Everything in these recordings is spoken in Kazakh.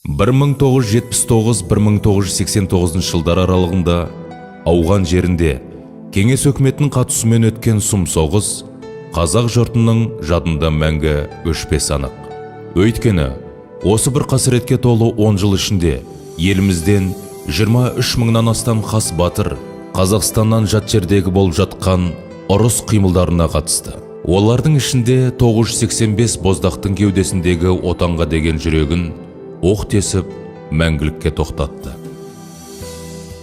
1979-1989 жылдар аралығында ауған жерінде кеңес өкіметінің қатысуымен өткен сұм соғыс қазақ жұртының жадында мәңгі өшпес анық. Өйткені осы бір қасіретке толы 10 жыл ішінде елімізден 23 мыңнан астам хас батыр Қазақстаннан жат жердегі болып жатқан ұрыс қимылдарына қатысты. Олардың ішінде 985 боздақтың кеудесіндегі отанға деген жүрегін оқ тесіп мәңгілікке тоқтатты.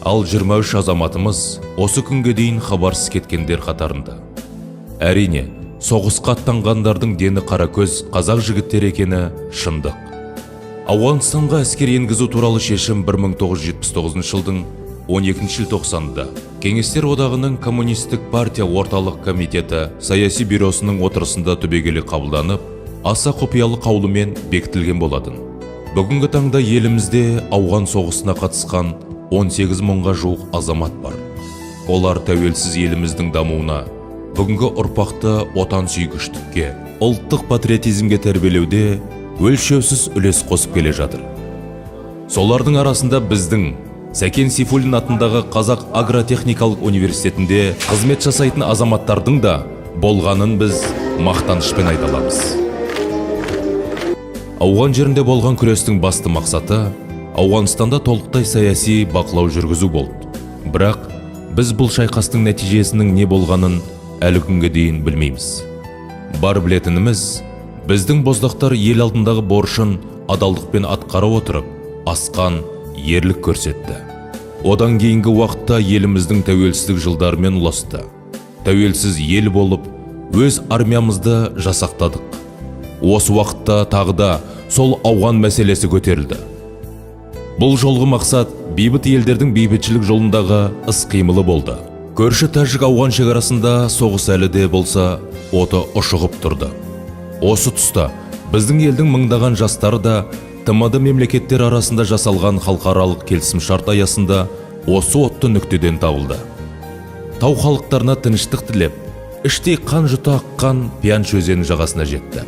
Ал 23 азаматымыз осы күнге дейін хабарсыз кеткендер қатарында. Әрине, соғысқа аттанғандардың дені қаракөз қазақ жігіттері екені шындық. Ауғанстанға әскер енгізу туралы шешім 1979 жылдың 12 желтоқсанында Кеңестер одағының Коммунистік партия орталық комитеті саяси бюросының отырысында түбегейлі қабылданып, аса құпиялы қаулымен бекітілген болатын. Бүгінгі таңда елімізде ауған соғысына қатысқан 18 мыңға жуық азамат бар. Олар тәуелсіз еліміздің дамуына, бүгінгі ұрпақты отан сүйгіштікке, ұлттық патриотизмге тәрбиелеуде өлшеусіз үлес қосып келе жатыр. Солардың арасында біздің Сәкен Сейфуллин атындағы Қазақ агротехникалық университетінде қызмет жасайтын азаматтардың да болғанын біз мақтанышпен айта аламыз. Ауған жерінде болған күрестің басты мақсаты Ауғанстанда толықтай саяси бақылау жүргізу болды. Бірақ біз бұл шайқастың нәтижесінің не болғанын әлі күнге дейін білмейміз. Бар білетініміз, біздің боздақтар ел алдындағы борышын адалдықпен атқара отырып, асқан ерлік көрсетті. Одан кейінгі уақытта еліміздің тәуелсіздік жылдарымен ұласты. Тәуелсіз ел болып, өз армиямызды жасақтадық. Осы уақытта тағы да сол ауған мәселесі көтерілді. Бұл жолғы мақсат бейбіт елдердің бейбітшілік жолындағы іс-қимылы болды. Көрші Тәжік ауған шекарасында соғыс әлі де болса оты ұшығып тұрды. Осы тұста біздің елдің мыңдаған жастары да ТМД мемлекеттер арасында жасалған халықаралық келісімшарт аясында осы отты нүктеден табылды. Тау халықтарына тыныштық тілеп, іштей қан жұта аққан Пиянш өзені жағасына жетті.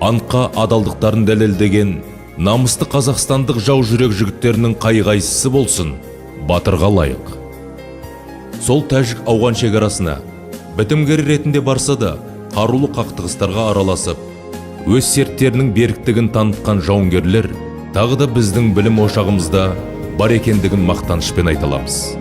Антқа адалдықтарын дәлелдеген намысты қазақстандық жау жүрек жігіттерінің қай-қайсысы болсын, батырға лайық. Сол Тәжік ауған шекарасына бітімгер ретінде барса да, қарулы қақтығыстарға араласып, өз серттерінің беріктігін танытқан жауынгерлер тағы да біздің білім ошағымызда бар екендігін мақтанышпен айта аламыз.